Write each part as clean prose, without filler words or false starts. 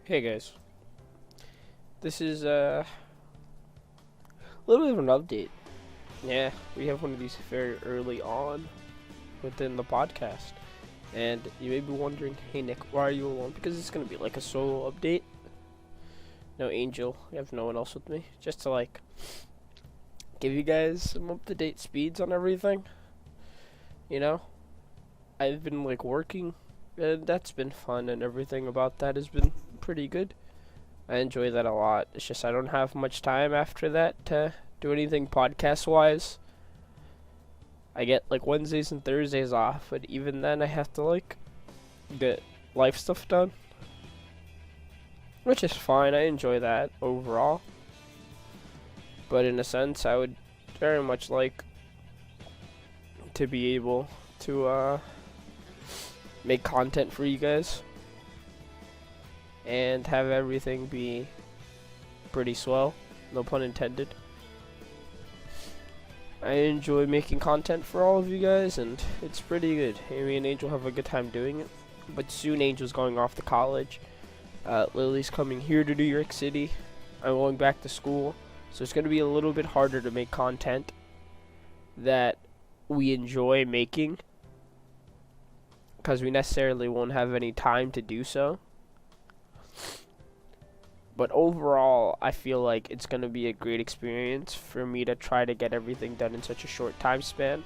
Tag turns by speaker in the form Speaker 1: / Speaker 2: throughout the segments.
Speaker 1: Hey guys, this is a little bit of an update. Yeah, we have one of these very early on within the podcast. And you may be wondering, hey Nick, why are you alone? Because it's going to be like a solo update. No Angel, I have no one else with me. Just to give you guys some up-to-date speeds on everything. You know, I've been working, and that's been fun, and everything about that has been pretty good. I enjoy that a lot. It's just I don't have much time after that to do anything podcast-wise. I get Wednesdays and Thursdays off, but even then I have to get life stuff done. Which is fine, I enjoy that overall. But in a sense, I would very much like to be able to make content for you guys. And have everything be pretty swell, no pun intended. I enjoy making content for all of you guys, and it's pretty good. Me and Angel have a good time doing it. But soon Angel's going off to college. Lily's coming here to New York City. I'm going back to school. So it's going to be a little bit harder to make content that we enjoy making, because we necessarily won't have any time to do so. But overall, I feel like it's going to be a great experience for me to try to get everything done in such a short time span.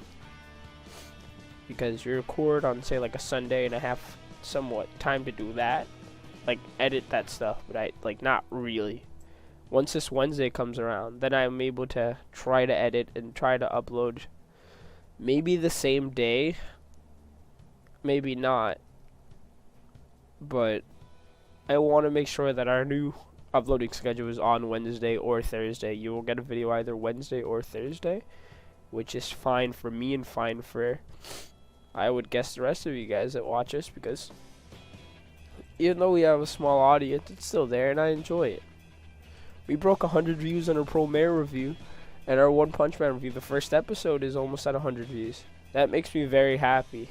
Speaker 1: Because you record on, say, a Sunday and I have somewhat time to do that. Edit that stuff, but not really. Once this Wednesday comes around, then I'm able to try to edit and try to upload maybe the same day. Maybe not. But I want to make sure that our new uploading schedule is on Wednesday or Thursday. You will get a video either Wednesday or Thursday, which is fine for me and fine for, I would guess, the rest of you guys that watch us, because even though we have a small audience, it's still there and I enjoy it. We broke 100 views on our Pro Mayor review, and our One Punch Man review, the first episode, is almost at 100 views. That makes me very happy,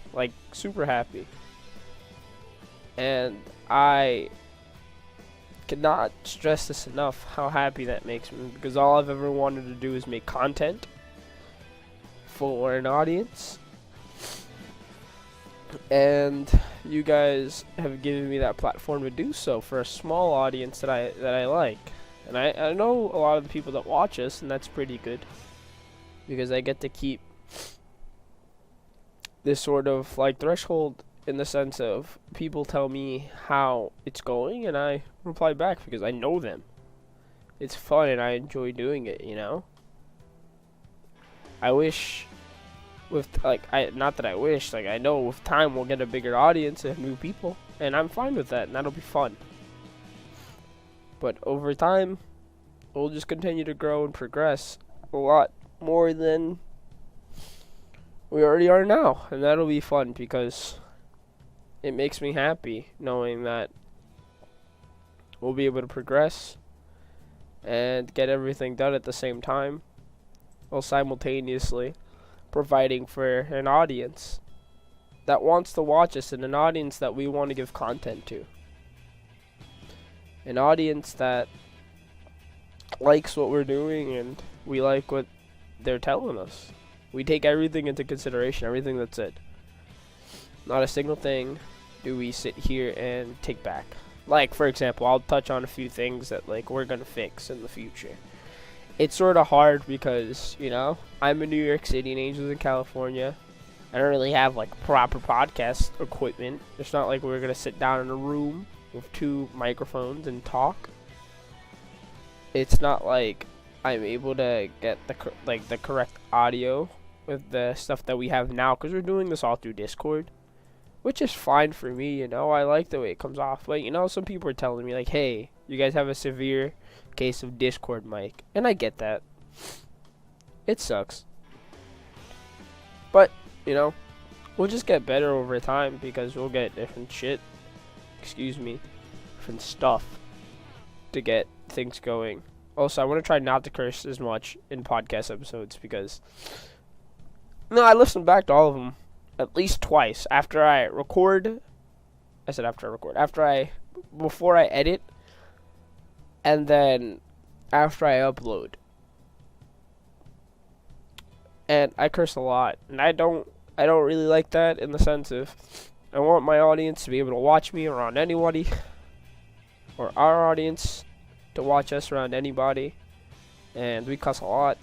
Speaker 1: super happy. And I cannot stress this enough, how happy that makes me, because all I've ever wanted to do is make content for an audience, and you guys have given me that platform to do so for a small audience that I like. And I know a lot of the people that watch us, and that's pretty good, because I get to keep this sort of threshold, in the sense of people tell me how it's going, and I reply back because I know them. It's fun and I enjoy doing it, you know? I wish with, not that I wish, I know with time we'll get a bigger audience and new people, and I'm fine with that, and that'll be fun. But over time, we'll just continue to grow and progress a lot more than we already are now, and that'll be fun, because it makes me happy knowing that we'll be able to progress and get everything done at the same time, while simultaneously providing for an audience that wants to watch us, and an audience that we want to give content to. An audience that likes what we're doing, and we like what they're telling us. We take everything into consideration, everything that's said. Not a single thing do we sit here and take back. For example, I'll touch on a few things that we're gonna fix in the future. It's sort of hard because, I'm in New York City and Angel's in California. I don't really have proper podcast equipment. It's not like we're gonna sit down in a room with 2 microphones and talk. It's not like I'm able to get the correct audio with the stuff that we have now, because we're doing this all through Discord, which is fine for me. I like the way it comes off. But some people are telling me hey, you guys have a severe case of Discord mic, and I get that. It sucks, but we'll just get better over time, because we'll get different different stuff to get things going. Also, I want to try not to curse as much in podcast episodes, because I listened back to all of them at least twice after I record. Before I edit, and then after I upload, and I curse a lot, and I don't really like that, in the sense of I want my audience to be able to watch me around anybody, or our audience to watch us around anybody, and we cuss a lot.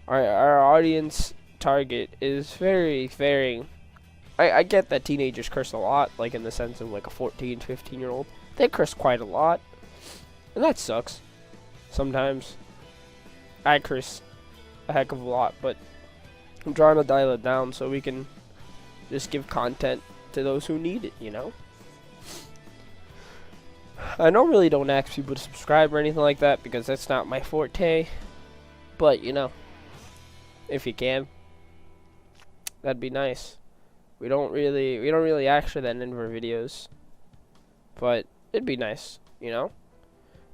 Speaker 1: Our audience target is very. I get that teenagers curse a lot, like in the sense of like a 14, 15-year-old. They curse quite a lot, and that sucks. Sometimes I curse a heck of a lot, but I'm trying to dial it down so we can just give content to those who need it, you know? I really don't ask people to subscribe or anything like that, because that's not my forte. But, you know, if you can, that'd be nice. We don't really ask for that in our videos, but it'd be nice, you know?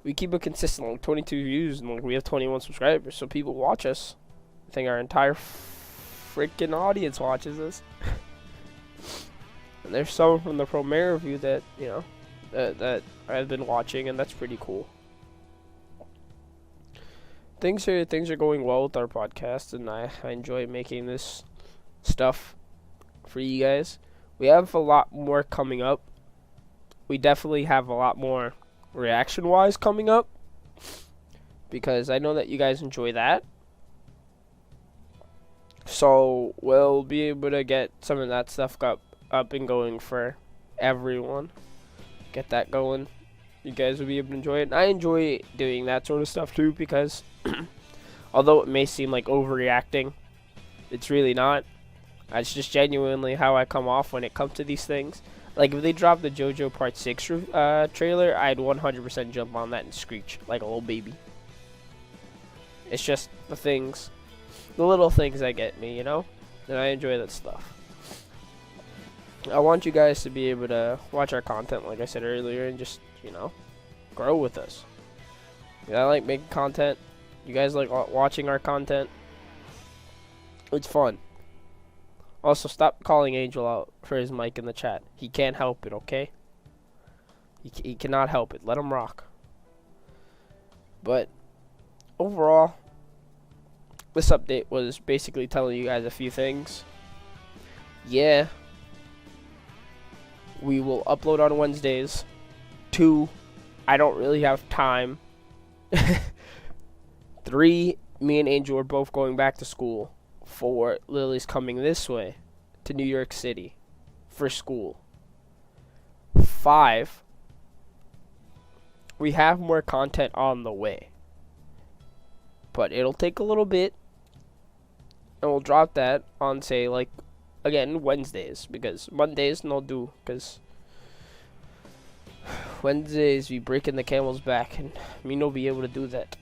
Speaker 1: We keep it consistent, like 22 views, and like we have 21 subscribers, so people watch us. I think our entire freaking audience watches us. And there's some from the Promare review that, you know, that I've been watching, and that's pretty cool. Things are going well with our podcast, and I enjoy making this stuff for you guys. We have a lot more coming up. We definitely have a lot more reaction-wise coming up, because I know that you guys enjoy that. So we'll be able to get some of that stuff up and going for everyone. Get that going. You guys will be able to enjoy it. And I enjoy doing that sort of stuff too, because although it may seem like overreacting, it's really not. It's just genuinely how I come off when it comes to these things. Like, if they drop the JoJo Part 6 trailer, I'd 100% jump on that and screech like a little baby. It's just the little things that get me, you know? And I enjoy that stuff. I want you guys to be able to watch our content, like I said earlier, and just, you know, grow with us. I like making content. You guys like watching our content. It's fun. Also, stop calling Angel out for his mic in the chat. He can't help it, okay? He cannot help it. Let him rock. But overall, this update was basically telling you guys a few things. Yeah, we will upload on Wednesdays. 2, I don't really have time. 3, me and Angel are both going back to school. 4, Lily's coming this way to New York City for school. 5, we have more content on the way, but it'll take a little bit, and we'll drop that on, say, like, again, Wednesdays, because Mondays no do, because Wednesdays we breaking the camel's back, and me no be able to do that.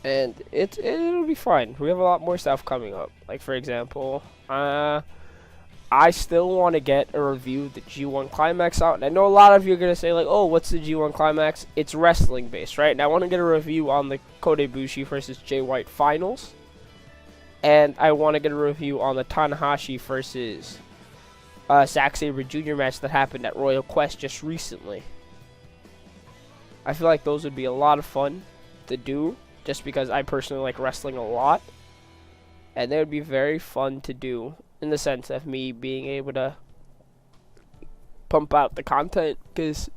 Speaker 1: And it'll be fine. We have a lot more stuff coming up. Like, for example, I still want to get a review of the G1 Climax out. And I know a lot of you are going to say, like, oh, what's the G1 Climax? It's wrestling based, right? And I want to get a review on the Kota Ibushi versus Jay White finals. And I want to get a review on the Tanahashi versus Zack Sabre Jr. match that happened at Royal Quest just recently. I feel like those would be a lot of fun to do, just because I personally like wrestling a lot, and they would be very fun to do in the sense of me being able to pump out the content, because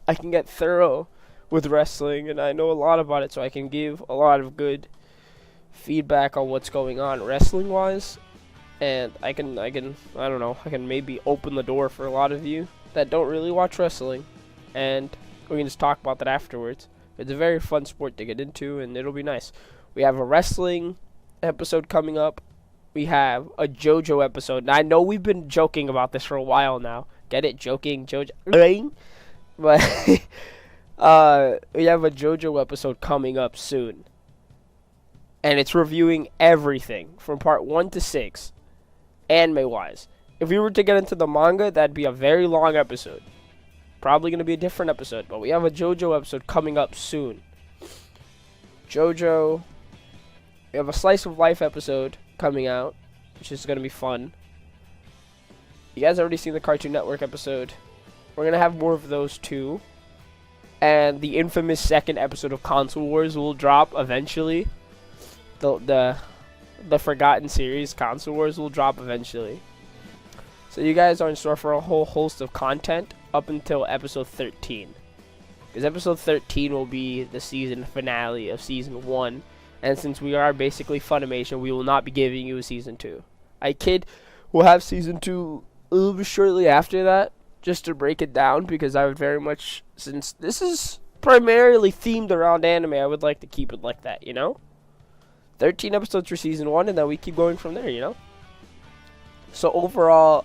Speaker 1: I can get thorough with wrestling and I know a lot about it, so I can give a lot of good feedback on what's going on wrestling wise, and I can maybe open the door for a lot of you that don't really watch wrestling, and we can just talk about that afterwards. It's a very fun sport to get into, and it'll be nice. We have a wrestling episode coming up. We have a JoJo episode. Now, I know we've been joking about this for a while now. Get it? Joking, JoJo. But we have a JoJo episode coming up soon. And it's reviewing everything from part 1 to 6, anime-wise. If we were to get into the manga, that'd be a very long episode. Probably going to be a different episode, but we have a JoJo episode coming up soon. JoJo. We have a Slice of Life episode coming out, which is going to be fun. You guys already seen the Cartoon Network episode. We're going to have more of those too. and the infamous second episode of Console Wars will drop eventually. The forgotten series Console Wars will drop eventually. So you guys are in store for a whole host of content up until episode 13. Because episode 13 will be the season finale of season 1. And since we are basically Funimation, we will not be giving you a season 2. I kid, we'll have season 2 a little bit shortly after that, just to break it down, because I would very much, since this is primarily themed around anime, I would like to keep it like that, you know? 13 episodes for season 1, and then we keep going from there, you know? So overall,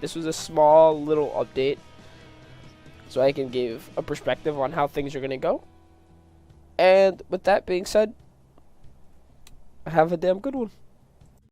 Speaker 1: this was a small little update, so I can give a perspective on how things are going to go. And with that being said, have a damn good one.